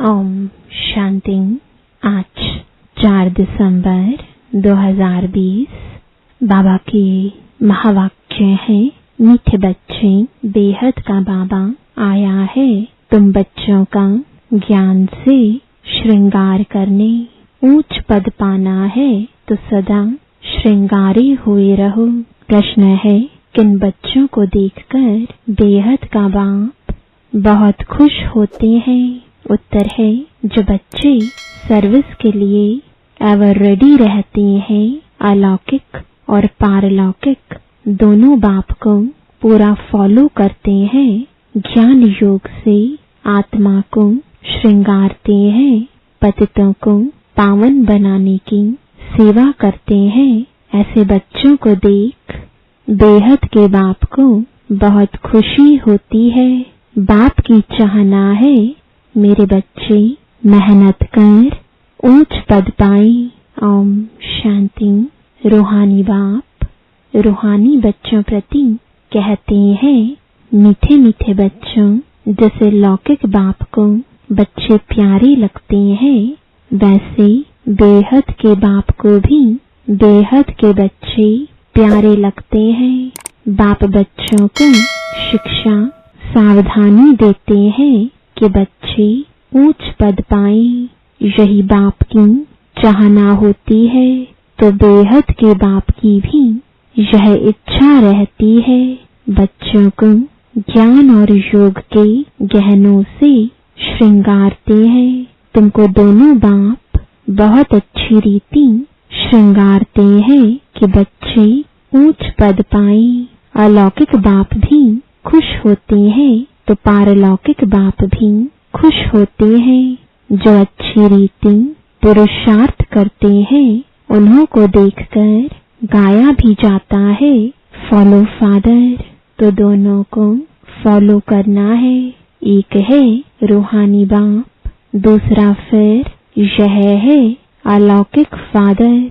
ओम शांति। आज 4 दिसंबर 2020 बाबा के महावाक्य है। मीठे बच्चे, बेहद का बाबा आया है तुम बच्चों का ज्ञान से श्रृंगार करने। ऊंच पद पाना है तो सदा श्रृंगारी हुए रहो। प्रश्न है, किन बच्चों को देखकर बेहद का बाप बहुत खुश होते हैं? उत्तर है, जो बच्चे सर्विस के लिए एवर रेडी रहते हैं। अलौकिक और पारलौकिक दोनों बाप को पूरा फॉलो करते हैं। ज्ञान योग से आत्मा को श्रृंगारते हैं। पतितों को पावन बनाने की सेवा करते हैं। ऐसे बच्चों को देख बेहद के बाप को बहुत खुशी होती है। बाप की चाहना है मेरे बच्चे मेहनत कर ऊंच पद पाए। ओम शांति। रूहानी बाप रूहानी बच्चों प्रति कहते हैं, मीठे मीठे बच्चों, जैसे लौकिक बाप को बच्चे प्यारे लगते हैं, वैसे बेहद के बाप को भी बेहद के बच्चे प्यारे लगते हैं। बाप बच्चों को शिक्षा सावधानी देते हैं कि बच्चे ऊंच पद पाएं। यही बाप की चाहना होती है, तो बेहद के बाप की भी यह इच्छा रहती है। बच्चों को ज्ञान और योग के गहनों से श्रृंगारते हैं। तुमको दोनों बाप बहुत अच्छी रीति श्रृंगारते हैं कि बच्चे ऊंच पद पाएं। अलौकिक बाप भी खुश होते हैं तो पारलौकिक बाप भी खुश होते हैं। जो अच्छी रीति पुरुषार्थ करते हैं, उन्हों को देखकर गाया भी जाता है, फॉलो फादर। तो दोनों को फॉलो करना है। एक है रूहानी बाप, दूसरा फिर यह है अलौकिक फादर।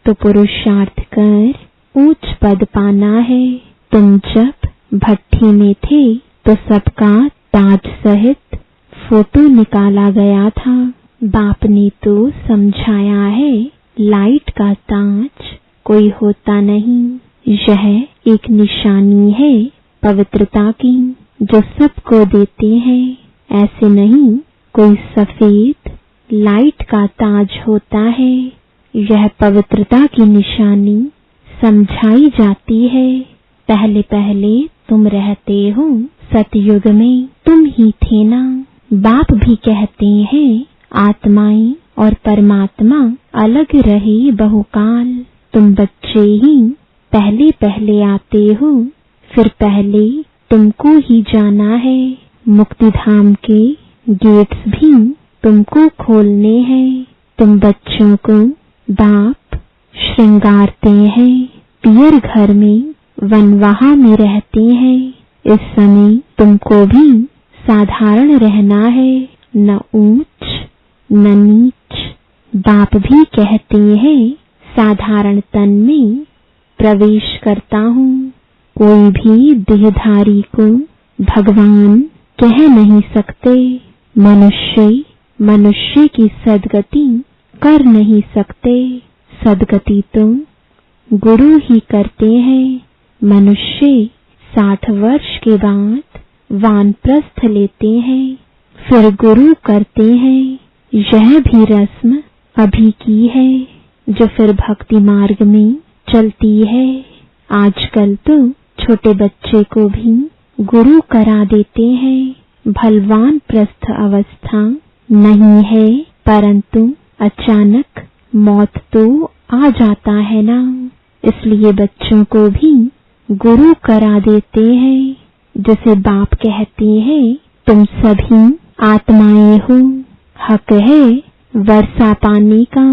तो पुरुषार्थ कर ऊंच पद पाना है। तुम जब भट्ठी में थे तो सबका ताज सहित फोटो निकाला गया था। बाप ने तो समझाया है, लाइट का ताज कोई होता नहीं। यह एक निशानी है पवित्रता की, जो सबको देते हैं। ऐसे नहीं कोई सफेद लाइट का ताज होता है। यह पवित्रता की निशानी समझाई जाती है। पहले पहले तुम रहते हो सतयुग में, तुम ही थे ना। बाप भी कहते हैं, आत्माएं और परमात्मा अलग रहे बहुकाल। तुम बच्चे ही पहले पहले आते हो, फिर पहले तुमको ही जाना है। मुक्ति धाम के गेट्स भी तुमको खोलने हैं। तुम बच्चों को बाप श्रृंगारते हैं। पियर घर में वनवाहा में रहते हैं। इस समय तुमको भी साधारण रहना है, न ऊंच न नीच। बाप भी कहते हैं, साधारण तन में प्रवेश करता हूँ। कोई भी देहधारी को भगवान कह नहीं सकते। मनुष्य की सदगति कर नहीं सकते। सदगति तो गुरु ही करते हैं। मनुष्य 60 वर्ष के बाद वानप्रस्थ लेते हैं, फिर गुरु करते हैं। यह भी रस्म अभी की है, जो फिर भक्ति मार्ग में चलती है। आजकल तो छोटे बच्चे को भी गुरु करा देते हैं। भलवान प्रस्थ अवस्था नहीं है, परंतु अचानक मौत तो आ जाता है ना, इसलिए बच्चों को भी गुरु करा देते हैं। जैसे बाप कहते हैं, तुम सभी आत्माएं हो, हक है वर्षा पाने का।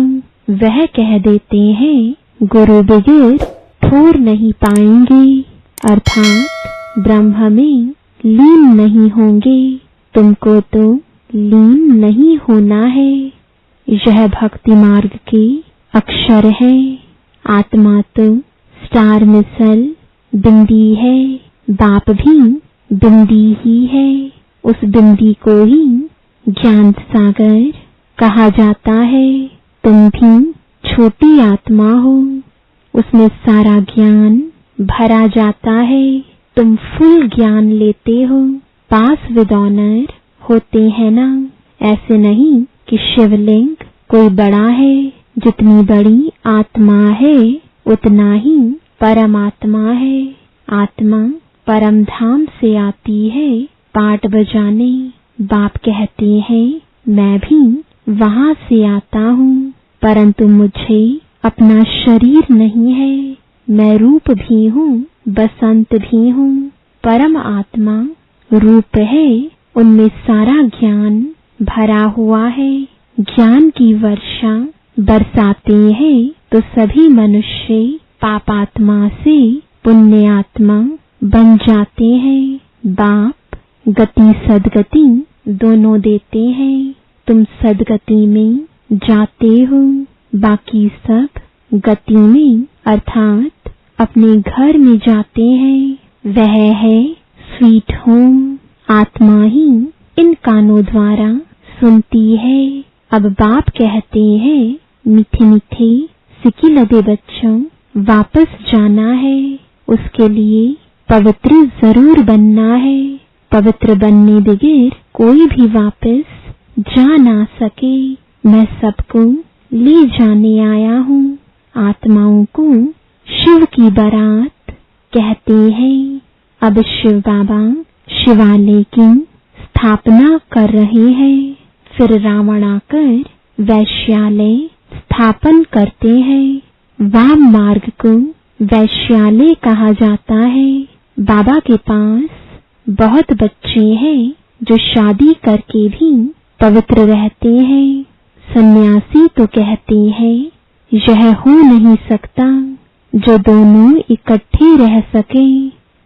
वह कह देते हैं, गुरु बगैर ठोर नहीं पाएंगे, अर्थात ब्रह्म में लीन नहीं होंगे। तुमको तो लीन नहीं होना है। यह भक्ति मार्ग के अक्षर है। आत्मा तो स्टार मिसल बिंदी है। बाप भी बिंदी ही है। उस बिंदी को ही ज्ञान सागर कहा जाता है। तुम भी छोटी आत्मा हो, उसमें सारा ज्ञान भरा जाता है। तुम फुल ज्ञान लेते हो, पास विद ऑनर होते हैं ना। ऐसे नहीं कि शिवलिंग कोई बड़ा है, जितनी बड़ी आत्मा है उतना ही परमात्मा है। आत्मा परम धाम से आती है पाट बजाने। बाप कहते हैं मैं भी वहां से आता हूँ, परंतु मुझे अपना शरीर नहीं है। मैं रूप भी हूँ, बसंत भी हूँ। परम आत्मा रूप है, उनमें सारा ज्ञान भरा हुआ है। ज्ञान की वर्षा बरसाते हैं तो सभी मनुष्य पापात्मा से पुण्य आत्मा बन जाते हैं। बाप गति सदगति दोनों देते हैं। तुम सदगति में जाते हो, बाकी सब गति में अर्थात अपने घर में जाते हैं। वह है स्वीट होम। आत्मा ही इन कानों द्वारा सुनती है। अब बाप कहते हैं मीठे मीठे सिक्की लगे बच्चों, वापस जाना है। उसके लिए पवित्र जरूर बनना है। पवित्र बनने बगैर कोई भी वापस जा ना सके। मैं सबको ले जाने आया हूँ। आत्माओं को शिव की बारात कहते हैं। अब शिव बाबा शिवालय की स्थापना कर रहे हैं। फिर रावण आकर वैश्यालय स्थापन करते हैं। वाम मार्ग को वैश्यालय कहा जाता है। बाबा के पास बहुत बच्चे हैं जो शादी करके भी पवित्र रहते हैं। सन्यासी तो कहते हैं यह हो नहीं सकता जो दोनों इकट्ठे रह सके।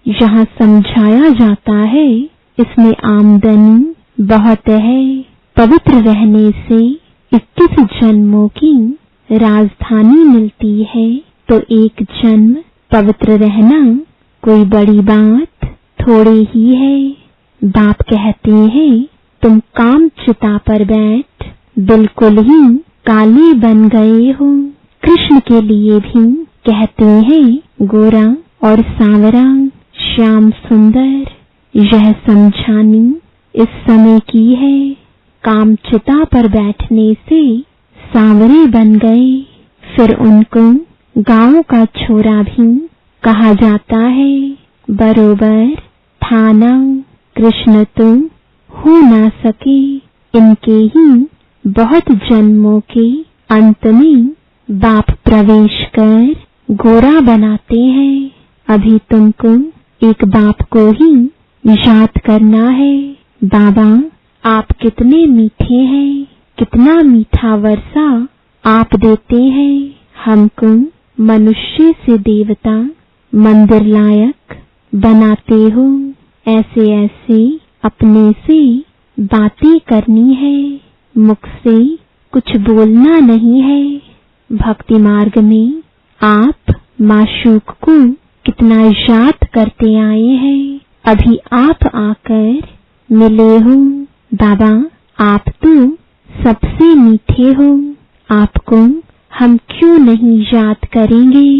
यहाँ समझाया जाता है इसमें आमदनी बहुत है। पवित्र रहने से 21 जन्मों की राजधानी मिलती है, तो एक जन्म पवित्र रहना कोई बड़ी बात थोड़ी ही है। बाप कहते हैं तुम काम चिता पर बैठ बिल्कुल ही काले बन गए हो। कृष्ण के लिए भी कहते हैं गोरा और सांवरा, श्याम सुंदर। यह समझानी इस समय की है। काम चिता पर बैठने से सांवरे बन गए। फिर उनको गांव का छोरा भी कहा जाता है। बरोबर थाना कृष्ण तो हो ना सके। इनके ही बहुत जन्मों के अंत में बाप प्रवेश कर गोरा बनाते हैं। अभी तुमको एक बाप को ही याद करना है। बाबा आप कितने मीठे हैं, कितना मीठा वर्षा आप देते हैं। हमको मनुष्य से देवता मंदिर लायक बनाते हो। ऐसे ऐसे अपने से बातें करनी है, मुख से कुछ बोलना नहीं है। भक्ति मार्ग में आप माशूक को कितना याद करते आए हैं। अभी आप आकर मिले हो। बाबा आप तो सबसे मीठे हो, आपको हम क्यों नहीं याद करेंगे।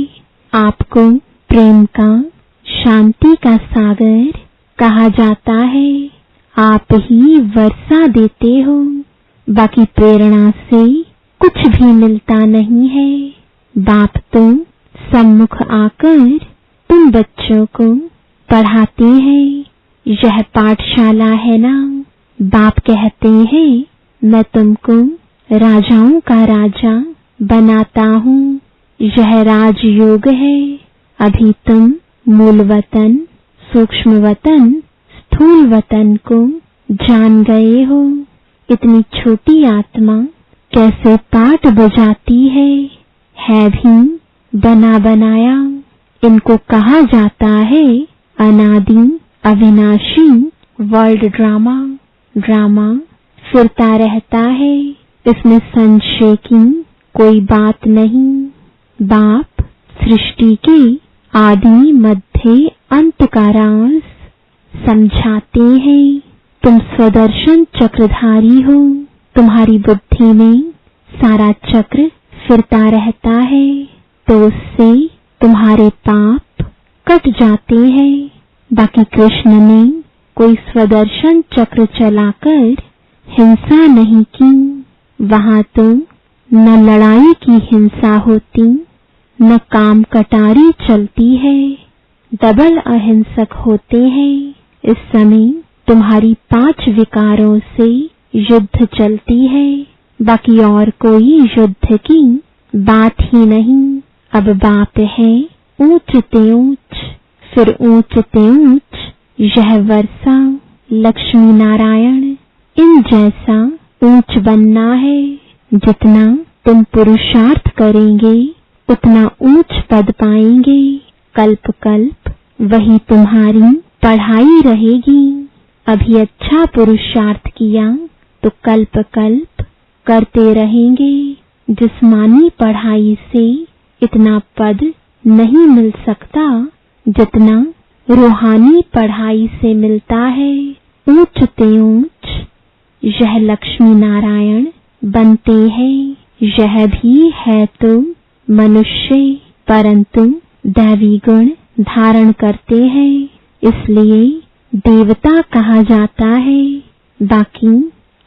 आपको प्रेम का, शांति का सागर कहा जाता है। आप ही वर्षा देते हो, बाकी प्रेरणा से कुछ भी मिलता नहीं है। बाप तो सम्मुख आकर तुम बच्चों को पढ़ाते हैं। यह पाठशाला है ना। बाप कहते हैं मैं तुमको राजाओं का राजा बनाता हूँ। यह राजयोग है। अभी तुम मूल वतन, सूक्ष्म वतन, स्थूल वतन को जान गए हो। इतनी छोटी आत्मा कैसे पाठ बजाती है भी बना बनाया। इनको कहा जाता है अनादि अविनाशी वर्ल्ड ड्रामा। ड्रामा फिरता रहता है, इसमें संशय की कोई बात नहीं। बाप सृष्टि के आदि मध्य अंत का राज समझाते हैं। तुम स्वदर्शन चक्रधारी हो। तुम्हारी बुद्धि में सारा चक्र फिरता रहता है, तो उससे तुम्हारे पाप कट जाते हैं। बाकी कृष्ण ने कोई स्वदर्शन चक्र चलाकर हिंसा नहीं की। वहां तो न लड़ाई की हिंसा होती, न काम कटारी चलती है। डबल अहिंसक होते हैं। इस समय तुम्हारी 5 विकारों से युद्ध चलती है। बाकी और कोई युद्ध की बात ही नहीं। अब बात है ऊंच ते ऊंच, फिर ऊंच ते ऊंच यह वर्षा लक्ष्मी नारायण इन जैसा ऊंच बनना है। जितना तुम पुरुषार्थ करेंगे उतना ऊंच पद पाएंगे। कल्प कल्प वही तुम्हारी पढ़ाई रहेगी। अभी अच्छा पुरुषार्थ किया तो कल्प कल्प करते रहेंगे। जिस्मानी पढ़ाई से इतना पद नहीं मिल सकता जितना रूहानी पढ़ाई से मिलता है। ऊंच ते ऊंच यह लक्ष्मी नारायण बनते हैं। यह भी है तो मनुष्य, परंतु दैवी गुण धारण करते हैं, इसलिए देवता कहा जाता है। बाकी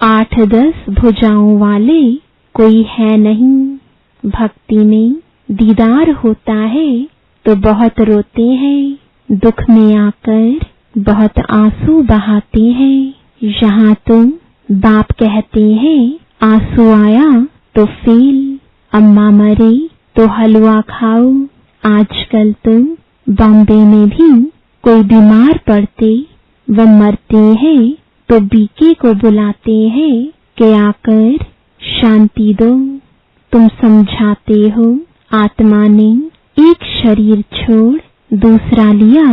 8-10 भुजाओं वाले कोई है नहीं। भक्ति में दीदार होता है तो बहुत रोते हैं, दुख में आकर बहुत आंसू बहाते हैं। यहाँ तुम बाप कहते हैं आंसू आया तो फेल, अम्मा मरे तो हलवा खाओ। आजकल तुम बॉम्बे में भी कोई बीमार पड़ते व मरते हैं तो बीके को बुलाते हैं कि आकर शांति दो। तुम समझाते हो आत्मा ने एक शरीर छोड़ दूसरा लिया,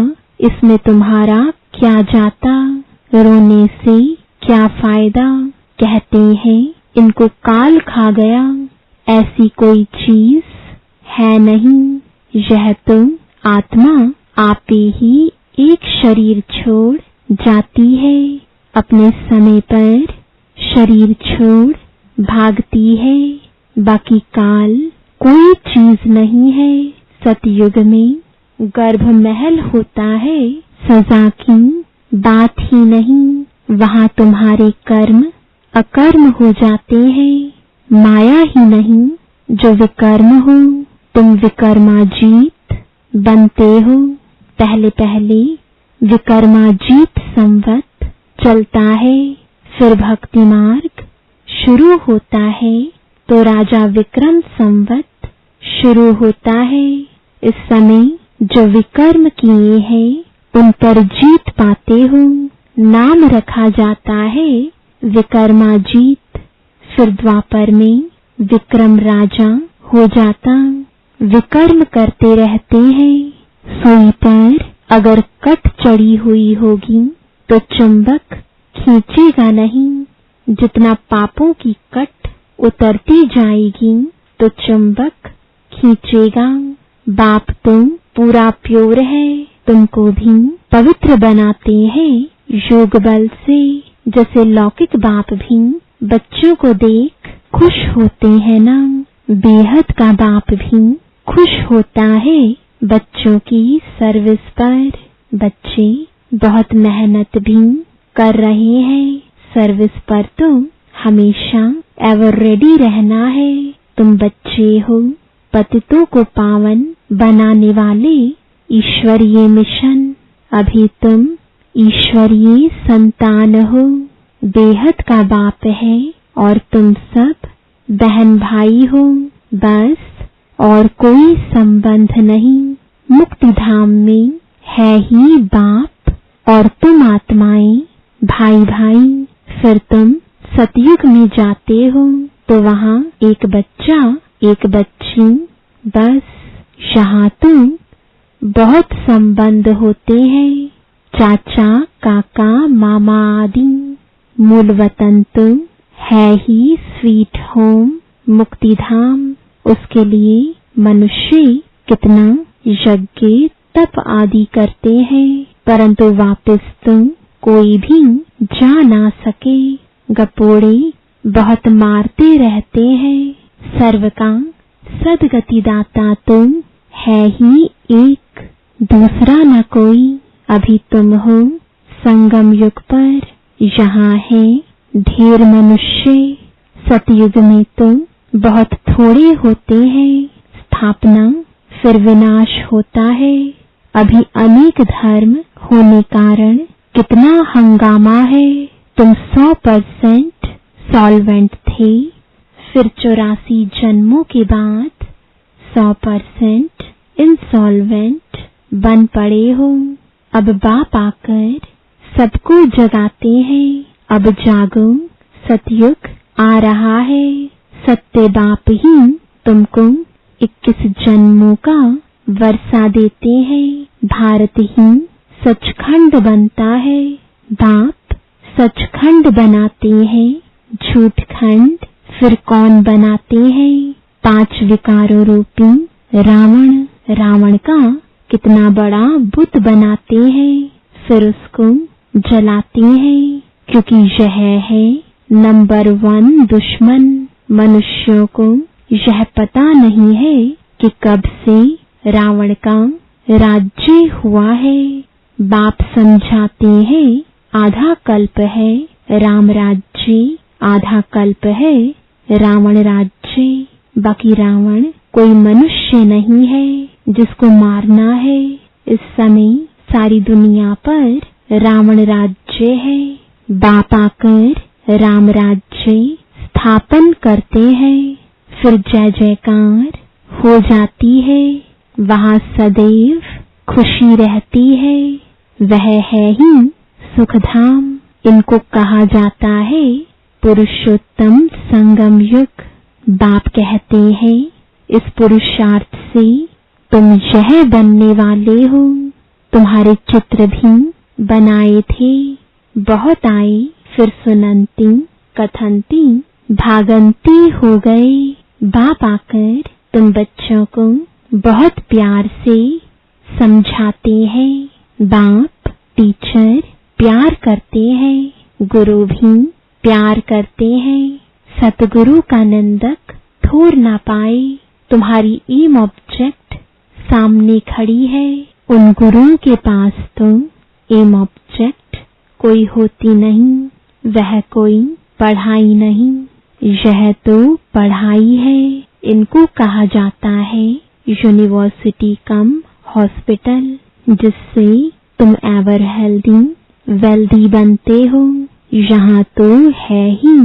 इसमें तुम्हारा क्या जाता, रोने से क्या फायदा। कहते हैं इनको काल खा गया, ऐसी कोई चीज है नहीं। यह तो आत्मा आपे ही एक शरीर छोड़ जाती है, अपने समय पर शरीर छोड़ भागती है। बाकी काल कोई चीज नहीं है। सतयुग में गर्भ महल होता है, सजा की बात ही नहीं। वहां तुम्हारे कर्म अकर्म हो जाते हैं, माया ही नहीं जो विकर्म हो। तुम विकर्माजीत बनते हो। पहले पहले विकर्माजीत संवत चलता है, फिर भक्ति मार्ग शुरू होता है तो राजा विक्रम संवत शुरू होता है। इस समय जो विकर्म किए हैं उन पर जीत पाते हो, नाम रखा जाता है विकर्माजीत। फिर द्वापर में विक्रम राजा हो जाता। विकर्म करते रहते हैं। सुई पर अगर कट चढ़ी हुई होगी तो चुंबक खींचेगा नहीं। जितना पापों की कट उतरती जाएगी तो चुंबक खींचेगा। बाप तुम पूरा प्योर है, तुमको भी पवित्र बनाते हैं योग बल से। जैसे लौकिक बाप भी बच्चों को देख खुश होते हैं ना, बेहद का बाप भी खुश होता है बच्चों की सर्विस पर। बच्चे बहुत मेहनत भी कर रहे हैं, सर्विस पर तो हमेशा एवर रेडी रहना है। तुम बच्चे हो, पतितों को पावन बनाने वाले ईश्वरीय मिशन। अभी तुम ईश्वरीय संतान हो, बेहद का बाप है और तुम सब बहन भाई हो, बस और कोई संबंध नहीं। मुक्ति धाम में है ही बाप और तुम आत्माएं भाई भाई। फिर तुम सतयुग में जाते हो तो वहां एक बच्चा एक बच्ची, बस। यहाँ तुम बहुत संबंध होते हैं, चाचा काका मामा आदि। मूल वतन तो है ही स्वीट होम, मुक्ति धाम। उसके लिए मनुष्य कितना यज्ञ तप आदि करते हैं, परंतु वापस तुम कोई भी जा ना सके। गपोड़े बहुत मारते रहते हैं, सर्व का सदगति दाता तो है ही एक, दूसरा न कोई। अभी तुम हो संगम युग पर, यहाँ है ढेर मनुष्य। सतयुग में तो बहुत थोड़े होते हैं, स्थापना फिर विनाश होता है। अभी अनेक धर्म होने कारण कितना हंगामा है। तुम 100% सॉल्वेंट थे, फिर 84 जन्मों के बाद 100% इंसॉल्वेंट बन पड़े हो। अब बाप आकर सबको जगाते हैं, अब जागो सतयुग आ रहा है। सत्य बाप ही तुमको 21 जन्मों का वर्षा देते हैं। भारत ही सचखंड बनता है, बाप सचखंड बनाते हैं। झूठ खंड फिर कौन बनाते हैं। 5 विकारों रूपी रावण, रावण का कितना बड़ा बुत बनाते हैं, फिर उसको जलाते हैं, क्योंकि यह है नंबर 1 दुश्मन। मनुष्यों को यह पता नहीं है कि कब से रावण का राज्य हुआ है। बाप समझाते हैं आधा कल्प है राम राज्य, आधा कल्प है रावण राज्य। बाकी रावण कोई मनुष्य नहीं है जिसको मारना है। इस समय सारी दुनिया पर रावण राज्य है। बाप आकर राम राज्य स्थापन करते हैं, फिर जय जयकार हो जाती है। वहाँ सदैव खुशी रहती है, वह है ही सुखधाम। इनको कहा जाता है पुरुषोत्तम संगम युग। बाप कहते हैं इस पुरुषार्थ से तुम यह बनने वाले हो। तुम्हारे चित्र भी बनाए थे, बहुत आए फिर सुनंती कथंती भागंती हो गए। बाप आकर तुम बच्चों को बहुत प्यार से समझाते हैं। बाप टीचर प्यार करते हैं, गुरु भी प्यार करते हैं। सतगुरु का निंदक ठोर ना पाए। तुम्हारी एम ऑब्जेक्ट सामने खड़ी है। उन गुरुओं के पास तो एम ऑब्जेक्ट कोई होती नहीं, वह कोई पढ़ाई नहीं। यह तो पढ़ाई है। इनको कहा जाता है यूनिवर्सिटी कम हॉस्पिटल, जिससे तुम एवर हेल्दी वेल्दी बनते हो। यहाँ तो है ही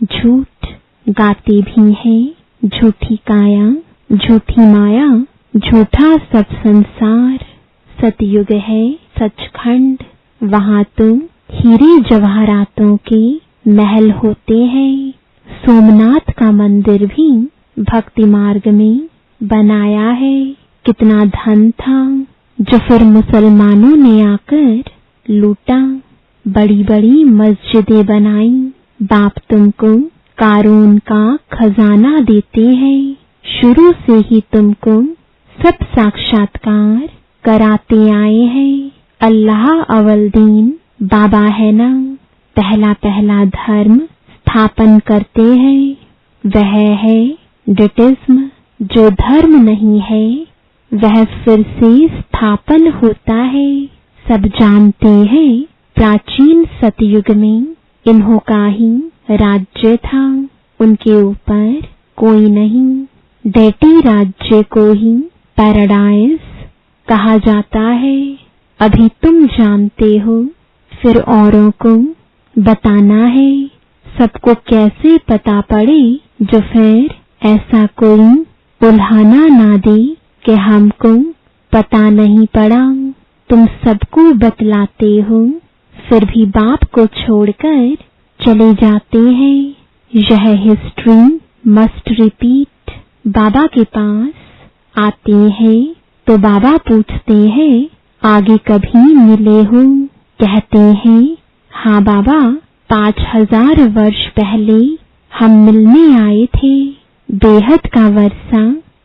झूठ, गाते भी हैं झूठी काया झूठी माया, झूठा सब संसार। सतयुग है सचखंड, वहाँ तो हीरे जवाहरातों के महल होते हैं। सोमनाथ का मंदिर भी भक्ति मार्ग में बनाया है। कितना धन था जो फिर मुसलमानों ने आकर लूटा, बड़ी बड़ी मस्जिदें बनाई। बाप तुमको कारून का खजाना देते हैं। शुरू से ही तुमको सब साक्षात्कार कराते आए हैं। अल्लाह अवल दीन बाबा है ना, पहला पहला धर्म स्थापन करते हैं। वह है डिटिज्म। जो धर्म नहीं है वह फिर से स्थापन होता है। सब जानते हैं प्राचीन सतयुग में इन्हों का ही राज्य था, उनके ऊपर कोई नहीं। डेटी राज्य को ही पैराडाइज कहा जाता है। अभी तुम जानते हो, फिर औरों को बताना है। सबको कैसे पता पड़े जो फिर ऐसा कोई उल्हाना ना दे कि हमको पता नहीं पड़ा। तुम सबको बतलाते हो, फिर भी बाप को छोड़कर चले जाते हैं। यह हिस्ट्री मस्ट रिपीट। बाबा के पास आते हैं तो बाबा पूछते हैं आगे कभी मिले हो? कहते हैं हाँ बाबा, 5000 वर्ष पहले हम मिलने आए थे, बेहद का वर्षा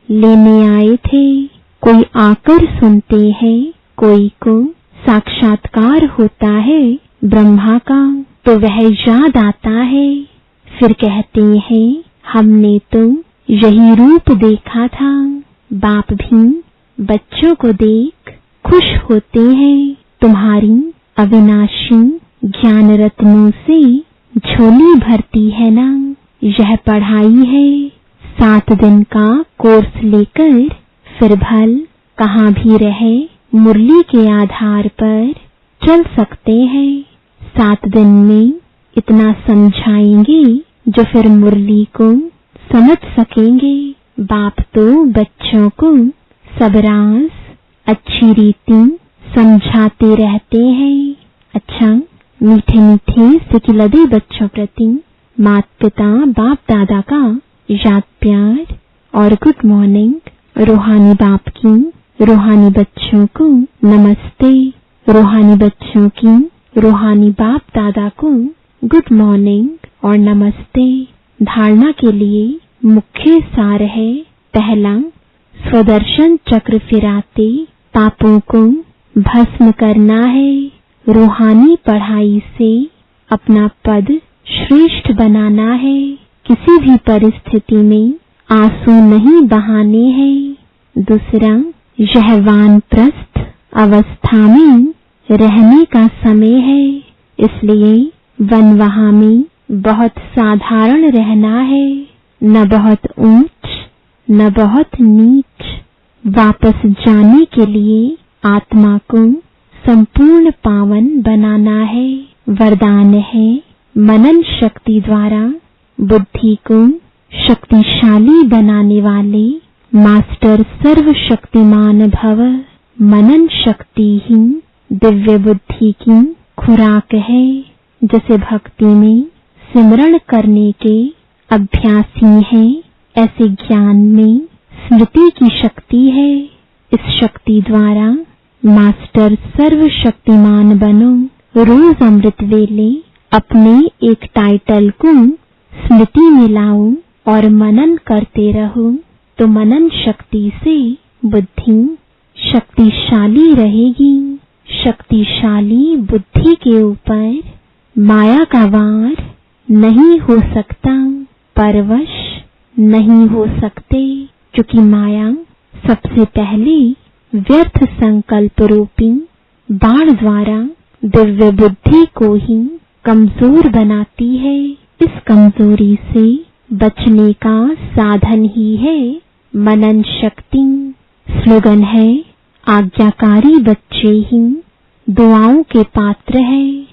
लेने आए थे। कोई आकर सुनते हैं, कोई को साक्षात्कार होता है ब्रह्मा का। तो वह याद आता है। फिर कहते हैं हमने तो यही रूप देखा था। बाप भी बच्चों को देख खुश होते हैं। तुम्हारी अविनाशी ज्ञान रत्नों से झोली भरती है ना। यह पढ़ाई है। 7 दिन का कोर्स लेकर फिर भल कहाँ भी रहे मुरली के आधार पर चल सकते हैं। 7 दिन में इतना समझाएंगे जो फिर मुरली को समझ सकेंगे। बाप तो बच्चों को सब राज अच्छी रीति समझाते रहते हैं। अच्छा, मीठे मीठे सिकिलदे बच्चों प्रति माता पिता बाप दादा का याद प्यार और गुड मॉर्निंग। रूहानी बाप की रूहानी बच्चों को नमस्ते। रूहानी बच्चों की रूहानी बाप दादा को गुड मॉर्निंग और नमस्ते। धारणा के लिए मुख्य सार है। पहला, स्वदर्शन चक्र फिराते पापों को भस्म करना है। रूहानी पढ़ाई से अपना पद श्रेष्ठ बनाना है। किसी भी परिस्थिति में आंसू नहीं बहाने हैं। दूसरा, यह वानप्रस्थ अवस्था में रहने का समय है, इसलिए वनवाह में बहुत साधारण रहना है, न बहुत ऊंच न बहुत नीच। वापस जाने के लिए आत्मा को संपूर्ण पावन बनाना है। वरदान है, मनन शक्ति द्वारा बुद्धि को शक्तिशाली बनाने वाले मास्टर सर्वशक्तिमान भव। मनन शक्ति ही दिव्य बुद्धि की खुराक है। जैसे भक्ति में सिमरण करने के अभ्यासी हैं, ऐसे ज्ञान में स्मृति की शक्ति है। इस शक्ति द्वारा मास्टर सर्वशक्तिमान बनो। रोज अमृत वेले अपने एक टाइटल को स्मृति में लाओ और मनन करते रहो, तो मनन शक्ति से बुद्धि शक्तिशाली रहेगी। शक्तिशाली बुद्धि के ऊपर माया का वार नहीं हो सकता, परवश नहीं हो सकते, क्योंकि माया सबसे पहले व्यर्थ संकल्प रूपी बाण द्वारा दिव्य बुद्धि को ही कमजोर बनाती है। इस कमजोरी से बचने का साधन ही है मनन शक्ति। स्लोगन है, आज्ञाकारी बच्चे ही दुआओं के पात्र हैं।